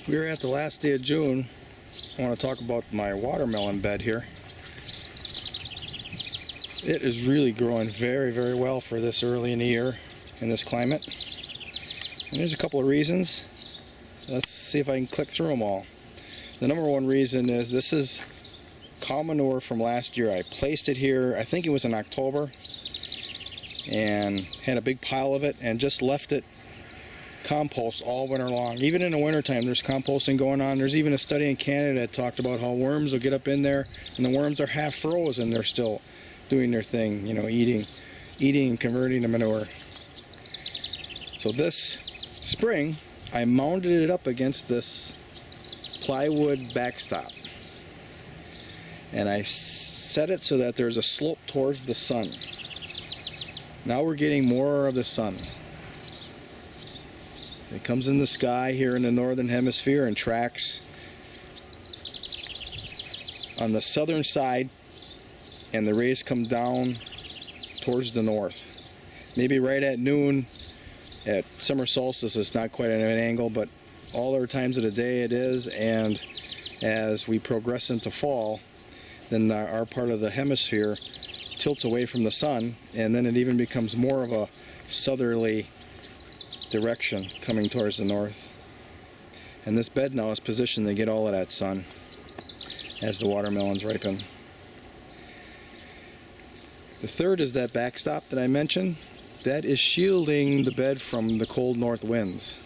We're at the last day of June. I want to talk about my watermelon bed here. It is really growing very, very well for this early in the year in this climate. And there's a couple of reasons. Let's see if I can click through them all. The number one reason is this is cow manure from last year. I placed it here, I think it was in October, and had a big pile of it and just left it compost all winter long. Even in the wintertime there's composting going on. There's even a study in Canada that talked about how worms will get up in there and the worms are half frozen. They're still doing their thing, you know, eating and converting to manure. So this spring I mounted it up against this plywood backstop and I set it so that there's a slope towards the sun. Now we're getting more of the sun. It comes in the sky here in the northern hemisphere and tracks on the southern side, and the rays come down towards the north. Maybe right at noon at summer solstice it's not quite at an angle, but all other times of the day it is, and as we progress into fall, then our part of the hemisphere tilts away from the sun, and then it even becomes more of a southerly direction coming towards the north. And this bed now is positioned to get all of that sun as the watermelons ripen. The third is that backstop that I mentioned. That is shielding the bed from the cold north winds.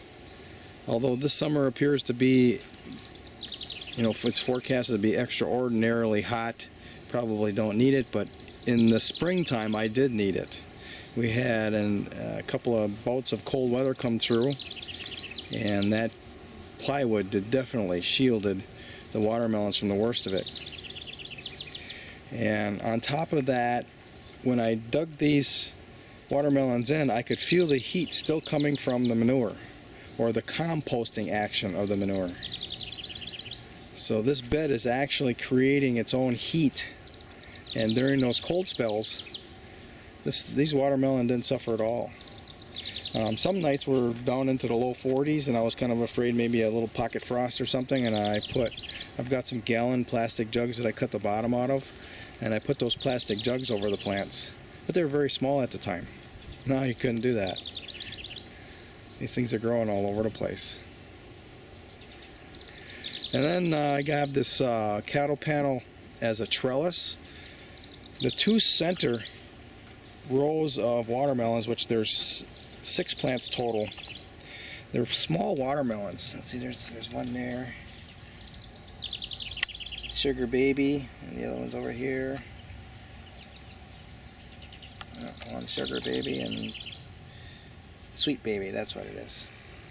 Although this summer appears to be, you know, it's forecasted to be extraordinarily hot, probably don't need it, but in the springtime I did need it. We had a couple of bouts of cold weather come through, and that plywood definitely shielded the watermelons from the worst of it. And on top of that, when I dug these watermelons in, I could feel the heat still coming from the manure, or the composting action of the manure. So this bed is actually creating its own heat, and during those cold spells, these watermelon didn't suffer at all. Some nights were down into the low 40s, and I was kind of afraid maybe a little pocket frost or something, and I've got some gallon plastic jugs that I cut the bottom out of, and I put those plastic jugs over the plants. But they were very small at the time. Now you couldn't do that. These things are growing all over the place. And then I got this cattle panel as a trellis. The two center rows of watermelons, which there's 6 plants total. They're small watermelons. Let's see, there's one there. Sugar Baby, and the other one's over here. One Sugar Baby and Sweet Baby, that's what it is.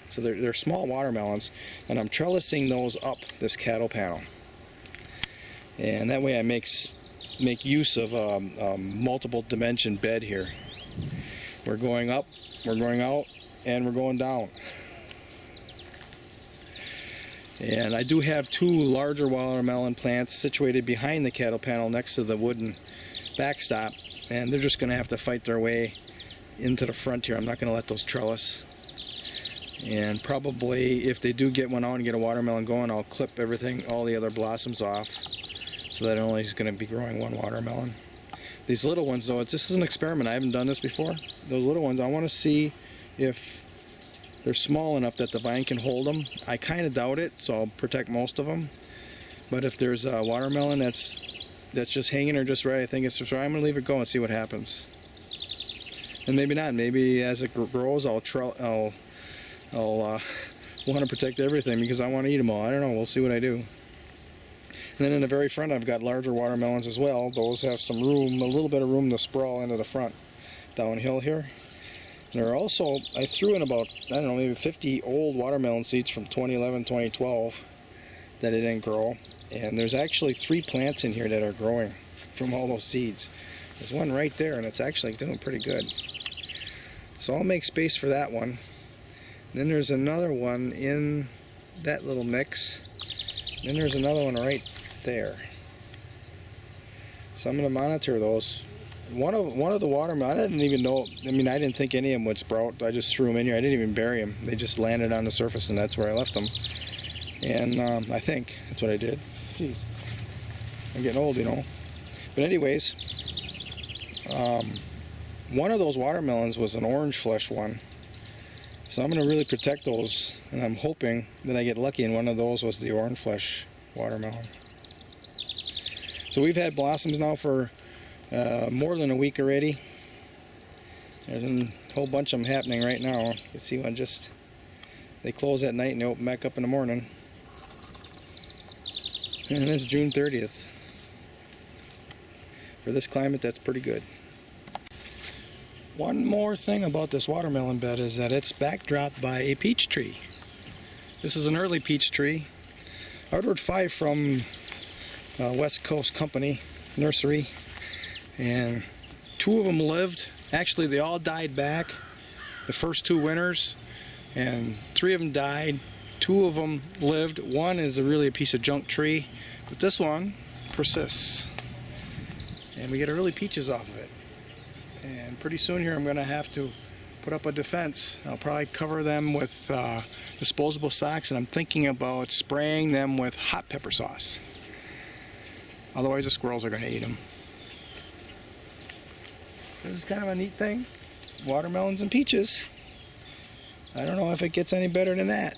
So they're small watermelons, and I'm trellising those up this cattle panel. And that way I make use of a multiple dimension bed here. We're going up, we're going out, and we're going down. And I do have 2 larger watermelon plants situated behind the cattle panel next to the wooden backstop, and they're just going to have to fight their way into the front here. I'm not going to let those trellis. And probably if they do get one out and get a watermelon going, I'll clip everything, all the other blossoms off, so that only is going to be growing one watermelon. These little ones, though, this is an experiment. I haven't done this before. Those little ones, I want to see if they're small enough that the vine can hold them. I kind of doubt it, so I'll protect most of them. But if there's a watermelon that's just hanging or just right, I think it's just right. I'm going to leave it go and see what happens. And maybe not. Maybe as it grows, I'll want to protect everything because I want to eat them all. I don't know. We'll see what I do. And then in the very front, I've got larger watermelons as well. Those have some room, a little bit of room to sprawl into the front downhill here. And there are also, I threw in about, I don't know, maybe 50 old watermelon seeds from 2011, 2012 that it didn't grow. And there's actually 3 plants in here that are growing from all those seeds. There's one right there, and it's actually doing pretty good. So I'll make space for that one. Then there's another one in that little mix. Then there's another one right there. So I'm going to monitor those. One of the watermelon, I didn't even know, I didn't think any of them would sprout. I just threw them in here. I didn't even bury them. They just landed on the surface, and that's where I left them. And I think that's what I did. Jeez, I'm getting old, you know. But anyways, one of those watermelons was an orange flesh one. So I'm going to really protect those, and I'm hoping that I get lucky and one of those was the orange flesh watermelon. So we've had blossoms now for more than a week already. There's a whole bunch of them happening right now. You can see one just, they close at night and they open back up in the morning. And it's June 30th. For this climate, that's pretty good. One more thing about this watermelon bed is that it's backdropped by a peach tree. This is an early peach tree. I ordered 5 from West Coast Company Nursery, and 2 of them lived. Actually, they all died back the first 2 winters, and 3 of them died. 2 of them lived. One is really a piece of junk tree, but this one persists. And we get early peaches off of it. And pretty soon here I'm going to have to put up a defense. I'll probably cover them with disposable socks, and I'm thinking about spraying them with hot pepper sauce. Otherwise the squirrels are going to eat them. This is kind of a neat thing. Watermelons and peaches. I don't know if it gets any better than that.